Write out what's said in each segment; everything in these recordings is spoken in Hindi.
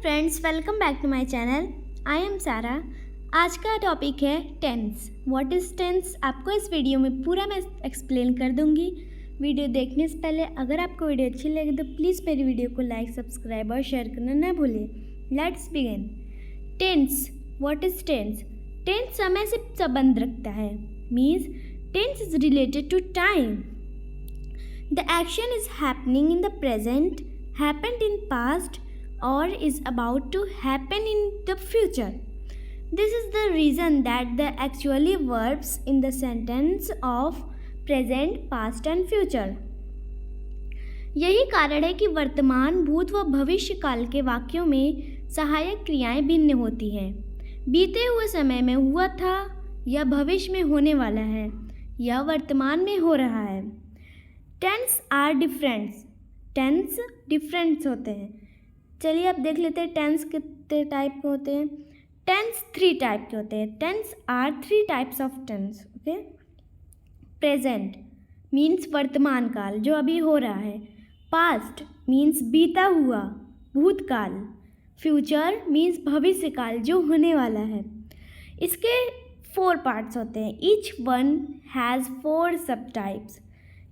Friends, welcome back to my channel. I am Sara. आज का टॉपिक है टेंस। व्हाट इज़ टेंस आपको इस वीडियो में पूरा मैं एक्सप्लेन कर दूंगी। वीडियो देखने से पहले अगर आपको वीडियो अच्छी लगे तो प्लीज़ मेरी वीडियो को लाइक, सब्सक्राइब और शेयर करना ना भूलें। Let's begin. Tense. What is tense? Tense समय से संबंध रखता है। Means tense is related to time. The action is happening in the present, happened in past or is about to happen in the future. This is the reason that the actually verbs in the sentence of present, past and future. यही कारण है कि वर्तमान, भूत व भविष्य काल के वाक्यों में सहायक क्रियाएं भिन्न होती हैं। बीते हुए समय में हुआ था, या भविष्य में होने वाला है, या वर्तमान में हो रहा है। Tense are different. Tense different होते हैं। चलिए अब देख लेते हैं टेंस कितने टाइप के होते हैं। टेंस 3 टाइप के होते हैं। Tense are 3 types of tense. Okay. Present means वर्तमान काल, जो अभी हो रहा है। पास्ट मीन्स बीता हुआ, भूतकाल। फ्यूचर मीन्स भविष्य काल, जो होने वाला है। इसके 4 पार्ट्स होते हैं। Each one has 4 subtypes.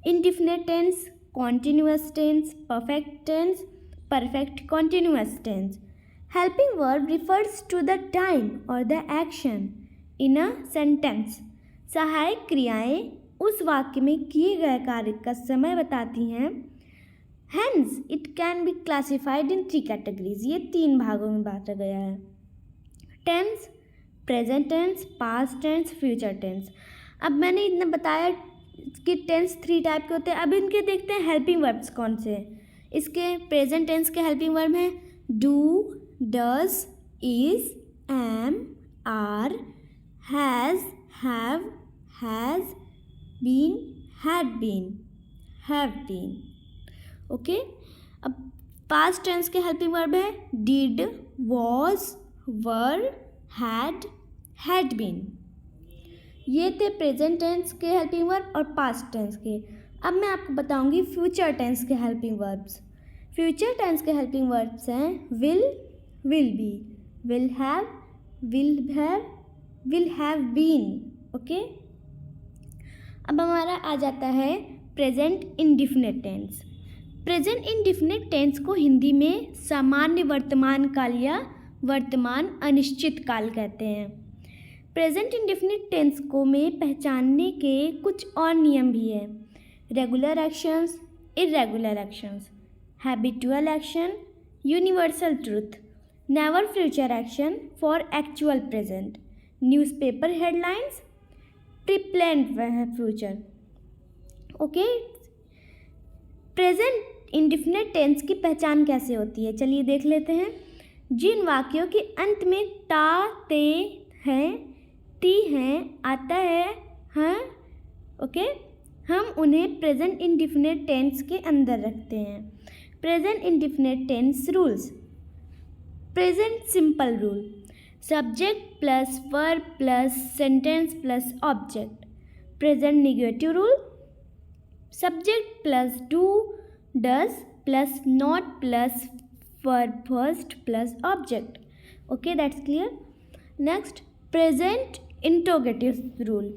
Indefinite tense, continuous tense, perfect tense, perfect continuous tense. Helping verb refers to the time or the action in a sentence. सहायक क्रियाएं उस वाक्य में किए गए कार्य का समय बताती हैं। Hence it can be classified in 3 categories. ये 3 भागों में बांटा गया है। Tense, present tense, past tense, future tense. अब मैंने इतना बताया कि टेंस 3 टाइप के होते हैं। अब इनके देखते हैं हेल्पिंग वर्ब्स कौन से हैं। इसके प्रेजेंट टेंस के हेल्पिंग वर्ब हैं do, does, is, am, are, has, have, has, been, had been, have been. Okay. अब पास्ट टेंस के हेल्पिंग वर्ब है did, was, were, had been. ये थे प्रेजेंट टेंस के हेल्पिंग वर्ब और पास्ट टेंस के। अब मैं आपको बताऊंगी फ्यूचर टेंस के हेल्पिंग वर्ब्स। फ्यूचर टेंस के हेल्पिंग वर्ब्स हैं will, will be, will have, will have been. Okay. अब हमारा आ जाता है present indefinite tense. Present indefinite tense को हिंदी में सामान्य वर्तमान काल या वर्तमान अनिश्चित काल कहते हैं। प्रेजेंट इंडिफिनिट टेंस को में पहचानने के कुछ और नियम भी हैं। Regular actions, irregular actions, habitual action, universal truth, never future action for actual present, newspaper headlines, preplanned future. Okay. Present indefinite tense की पहचान कैसे होती है, चलिए देख लेते हैं। जिन वाक्यों के अंत में ता, ते हैं, ती हैं, आता है, हाँ, ओके, हम उन्हें प्रेजेंट इंडिफिनिट टेंस के अंदर रखते हैं। Present indefinite tense rules. Present simple rule, subject plus verb plus sentence plus object. Present negative rule, subject plus do, does plus not plus verb first plus object. Okay, that's clear. Next, present interrogative rule,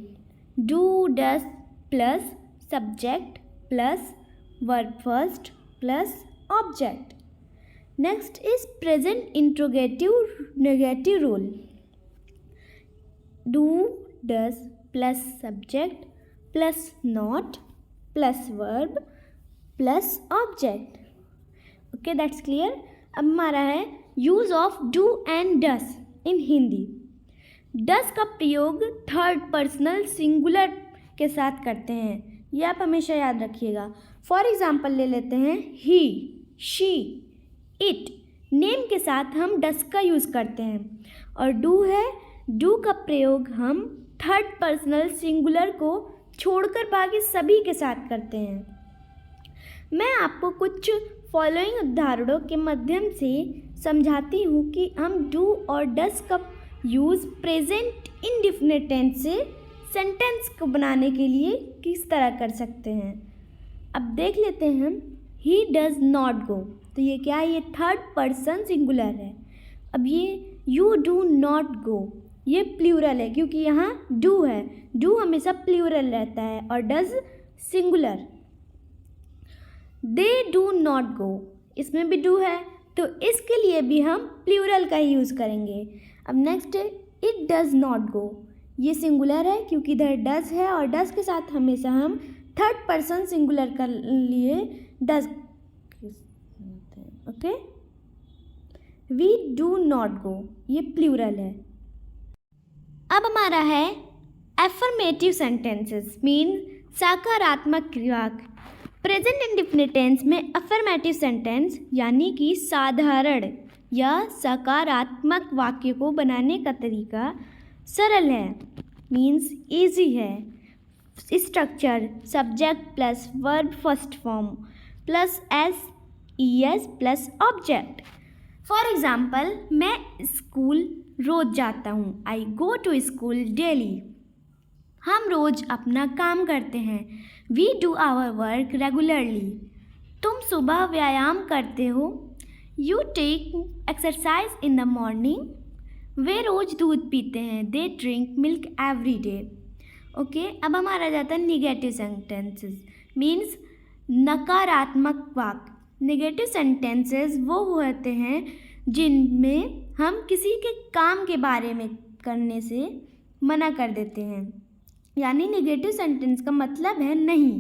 do, does plus subject plus verb first plus object. Next is present interrogative negative rule, do, does plus subject plus not plus verb plus object. Okay, that's clear. अब हमारा है use of do and does in Hindi. Does का प्रयोग थर्ड पर्सनल सिंगुलर के साथ करते हैं, ये आप हमेशा याद रखिएगा। फॉर एग्जाम्पल ले लेते हैं ही, शी, इट। नेम के साथ हम डस का यूज़ करते हैं। और डू है, डू का प्रयोग हम थर्ड पर्सनल सिंगुलर को छोड़कर बाकी सभी के साथ करते हैं। मैं आपको कुछ फॉलोइंग उदाहरणों के माध्यम से समझाती हूँ कि हम डू और डस का यूज़ प्रेजेंट इंडिफिनिट टेंस से सेंटेंस को बनाने के लिए किस तरह कर सकते हैं। अब देख लेते हैं हम ही डज नॉट गो। तो ये क्या है, ये थर्ड पर्सन सिंगुलर है। अब ये यू डू नॉट गो, ये प्लूरल है क्योंकि यहाँ डू है, डू हमेशा प्लूरल रहता है और does singular. They do not गो, इसमें भी डू है तो इसके लिए भी हम प्लूरल का ही यूज़ करेंगे। अब नेक्स्ट है इट डज नॉट गो, ये सिंगुलर है क्योंकि इधर डज है और डज के साथ हमेशा हम थर्ड पर्सन सिंगुलर का लिए does, okay. We do not go, ये प्लूरल है। अब हमारा है एफर्मेटिव सेंटेंसेस मीन सकारात्मक वाक्य। प्रेजेंट इंडेफिनिट टेंस में अफर्मेटिव सेंटेंस यानी कि साधारण या सकारात्मक वाक्य को बनाने का तरीका सरल है, मीन्स इजी है। Structure subject plus verb first form plus S ES plus object. For example, मैं स्कूल रोज जाता हूँ, I go to school daily. हम रोज अपना काम करते हैं, we do our work regularly. तुम सुबह व्यायाम करते हो, you take exercise in the morning. वे रोज दूध पीते हैं, they drink milk every day. Okay, अब हमारा जाता है निगेटिव सेंटेंसेस मीन्स नकारात्मक वाक्य। नेगेटिव सेंटेंसेस वो होते हैं जिनमें हम किसी के काम के बारे में करने से मना कर देते हैं, यानी नेगेटिव सेंटेंस का मतलब है नहीं।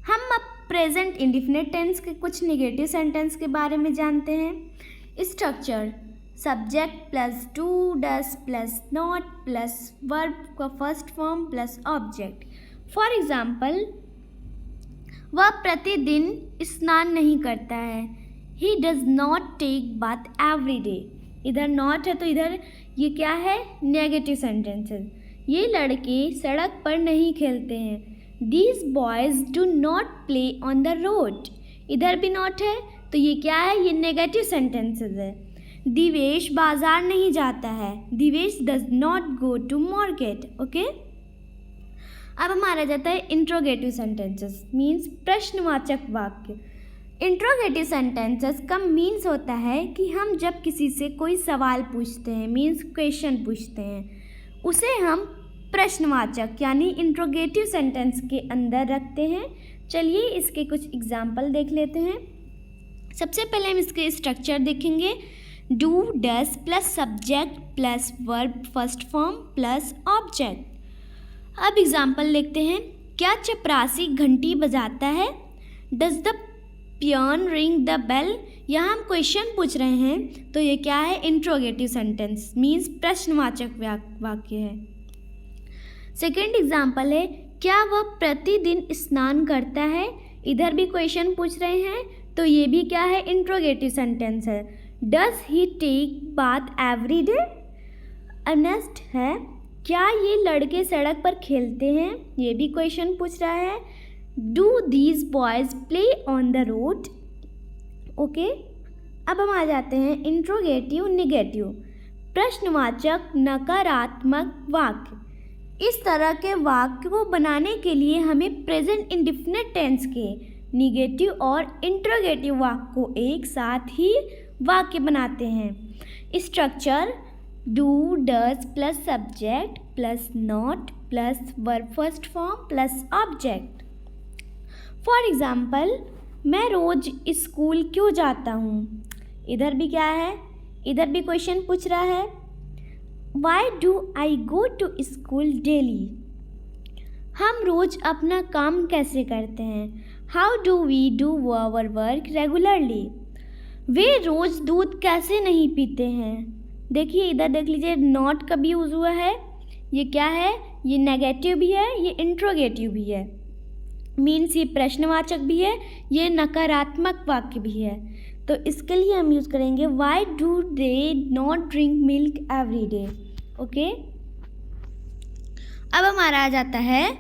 हम अब प्रेजेंट इंडेफिनिट टेंस के कुछ नेगेटिव सेंटेंस के बारे में जानते हैं। Structure subject plus do does plus not plus verb का first form plus object. For example, वह प्रतिदिन स्नान नहीं करता है, he does not take bath every day. इधर नॉट है तो इधर ये क्या है, नेगेटिव सेंटेंसेस। ये लड़के सड़क पर नहीं खेलते हैं, these boys do not play on the road. इधर भी नॉट है तो ये क्या है, ये नेगेटिव सेंटेंसेस है। दिवेश बाजार नहीं जाता है, Divesh does not go to market. Okay, अब हमारा जाता है इंट्रोगेटिव सेंटेंसेस मीन्स प्रश्नवाचक वाक्य। इंट्रोगेटिव सेंटेंसेस का मीन्स होता है कि हम जब किसी से कोई सवाल पूछते हैं मीन्स क्वेश्चन पूछते हैं, उसे हम प्रश्नवाचक यानी इंट्रोगेटिव सेंटेंस के अंदर रखते हैं। चलिए इसके कुछ एग्जाम्पल देख लेते हैं। सबसे पहले हम इसके स्ट्रक्चर देखेंगे। Do does plus subject plus verb first form plus object. अब एग्जाम्पल देखते हैं। क्या चपरासी घंटी बजाता है? Does the peon ring the bell? यहाँ हम क्वेश्चन पूछ रहे हैं तो ये क्या है, इंट्रोगेटिव सेंटेंस मीन्स प्रश्नवाचक वाक्य है। सेकेंड एग्जाम्पल है, क्या वह प्रतिदिन स्नान करता है? इधर भी क्वेश्चन पूछ रहे हैं तो ये भी क्या है, इंट्रोगेटिव सेंटेंस है। Does he take bath every day? Next है, क्या ये लड़के सड़क पर खेलते हैं? ये भी क्वेश्चन पूछ रहा है। Do these boys play on the road? Okay, अब हम आ जाते हैं इंट्रोगेटिव निगेटिव प्रश्नवाचक नकारात्मक वाक्य। इस तरह के वाक्य को बनाने के लिए हमें प्रेजेंट इंडेफिनिट टेंस के निगेटिव और इंट्रोगेटिव वाक्य को एक साथ ही वाक्य बनाते हैं। Structure do does plus subject plus not plus verb first form plus object. For example, मैं रोज़ स्कूल क्यों जाता हूँ? इधर भी क्या है, इधर भी क्वेश्चन पूछ रहा है। Why do I go to school daily? हम रोज़ अपना काम कैसे करते हैं? How do we do our work regularly? वे रोज़ दूध कैसे नहीं पीते हैं? देखिए इधर देख लीजिए, नॉट का भी यूज़ हुआ है। ये क्या है, ये नेगेटिव भी है, ये इंट्रोगेटिव भी है, मीन्स ये प्रश्नवाचक भी है, ये नकारात्मक वाक्य भी है। तो इसके लिए हम यूज़ करेंगे why do they not drink milk every day. Okay, अब हमारा आ जाता है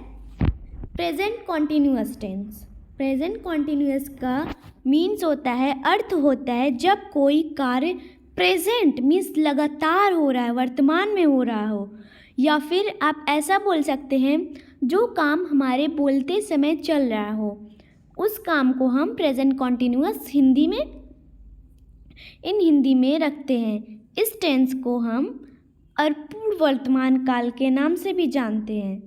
present continuous tense. Present continuous का मीन्स होता है, अर्थ होता है जब कोई कार्य प्रेजेंट मीन्स लगातार हो रहा है, वर्तमान में हो रहा हो, या फिर आप ऐसा बोल सकते हैं जो काम हमारे बोलते समय चल रहा हो, उस काम को हम प्रेजेंट कॉन्टिन्यूअस हिंदी में रखते हैं। इस टेंस को हम अपूर्व वर्तमान काल के नाम से भी जानते हैं।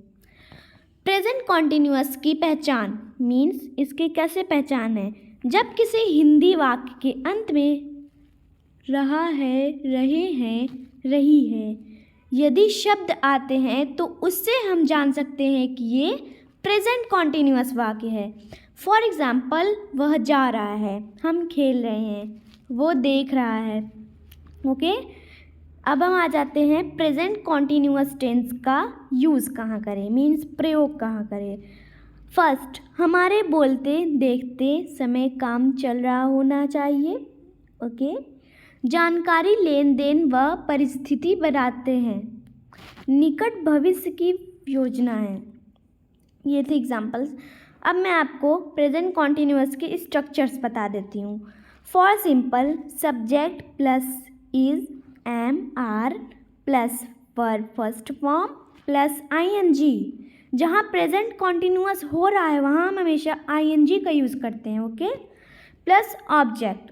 प्रेजेंट कॉन्टिन्यूअस की पहचान मीन्स इसकी कैसे पहचान है, जब किसी हिंदी वाक्य के अंत में रहा है, रहे हैं, रही है यदि शब्द आते हैं तो उससे हम जान सकते हैं कि ये प्रेजेंट कॉन्टिन्यूअस वाक्य है। फॉर एग्ज़ाम्पल, वह जा रहा है, हम खेल रहे हैं, वो देख रहा है। ओके, अब हम आ जाते हैं प्रेजेंट कॉन्टिन्यूअस टेंस का यूज़ कहाँ करें, मीन्स प्रयोग कहाँ करें। फर्स्ट, हमारे बोलते देखते समय काम चल रहा होना चाहिए। ओके, जानकारी लेन देन व परिस्थिति बनाते हैं, निकट भविष्य की योजना है। ये थे एग्जाम्पल्स। अब मैं आपको प्रेजेंट कॉन्टिन्यूअस के स्ट्रक्चर्स बता देती हूँ। For simple, subject plus is, am, are plus verb first form plus ING. जहाँ प्रेजेंट कॉन्टिन्यूअस हो रहा है वहाँ हम हमेशा आईएनजी का यूज़ करते हैं। Okay, plus object.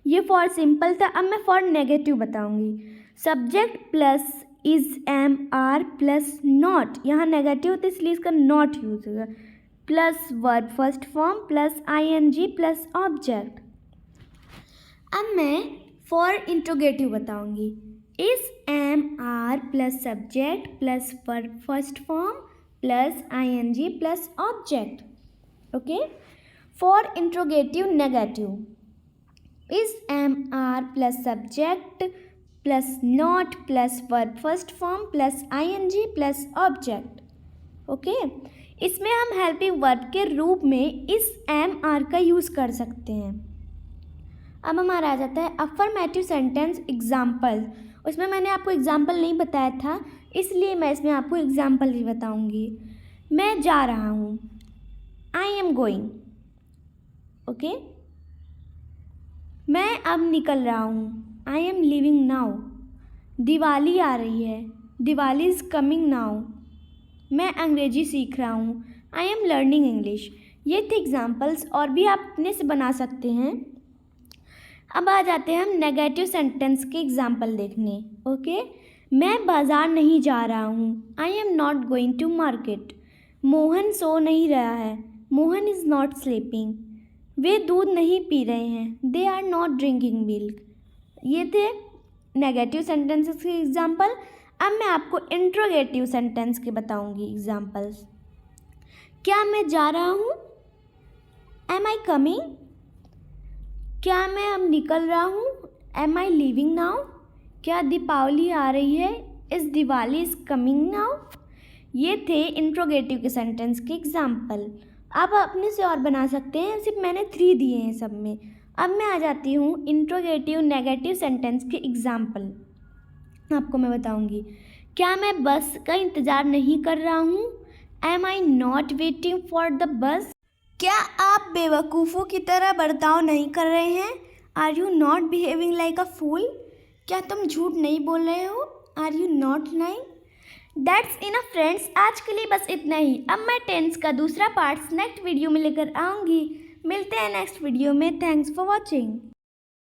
ये फॉर सिंपल था। अब मैं फॉर नेगेटिव बताऊंगी। Subject plus is, am, are plus not, यहाँ नेगेटिव तो इसलिए इसका नॉट यूज होगा, plus verb first form plus ING plus object. अब मैं फॉर इंट्रोगेटिव बताऊंगी। Is, am, are plus subject plus verb first form plus ING plus object. Okay, for interrogative negative, is, am, are plus subject plus not plus verb first form plus ING plus object. Okay, इसमें हम हेल्पिंग वर्ब के रूप में इस, एम, आर का यूज़ कर सकते हैं। अब हमारा आ जाता है अफर्मेटिव सेंटेंस एग्जाम्पल। उसमें मैंने आपको एग्जाम्पल नहीं बताया था, इसलिए मैं इसमें आपको एग्जाम्पल ही बताऊंगी। मैं जा रहा हूँ, आई एम गोइंग। ओके, मैं अब निकल रहा हूँ, I am living now. Diwali आ रही है, दिवाली इज़ कमिंग नाउ। मैं अंग्रेजी सीख रहा हूँ, आई एम लर्निंग इंग्लिश। ये थे एग्जाम्पल्स, और भी आप अपने से बना सकते हैं। अब आ जाते हैं हम नेगेटिव सेंटेंस के एग्जाम्पल देखने। ओके, मैं बाज़ार नहीं जा रहा हूँ, I am not going to market. Mohan सो नहीं रहा है, मोहन इज़ नॉट स्लीपिंग। वे दूध नहीं पी रहे हैं, they are not drinking milk. ये थे नेगेटिव सेंटेंसेस के एग्जाम्पल। अब मैं आपको इंट्रोगेटिव सेंटेंस के बताऊंगी एग्जाम्पल्स। क्या मैं जा रहा हूँ, एम आई कमिंग। क्या मैं अब निकल रहा हूँ, एम आई लिविंग नाउ। क्या दीपावली आ रही है, इस दिवाली इज़ कमिंग नाउ। ये थे इंट्रोगेटिव के सेंटेंस के एग्जाम्पल। आप अपने से और बना सकते हैं, सिर्फ मैंने 3 दिए हैं सब में। अब मैं आ जाती हूँ इंट्रोगेटिव नेगेटिव सेंटेंस के एग्जाम्पल। आपको मैं बताऊँगी। क्या मैं बस का इंतज़ार नहीं कर रहा हूँ, am I not waiting for the bus. क्या आप बेवकूफ़ों की तरह बर्ताव नहीं कर रहे हैं, are you not behaving like a fool. क्या तुम झूठ नहीं बोल रहे हो, are you not lying. That's enough friends, आज के लिए बस इतना ही। अब मैं टेंस का दूसरा पार्ट नेक्स्ट वीडियो में लेकर आऊँगी। मिलते हैं नेक्स्ट वीडियो में। Thanks for watching.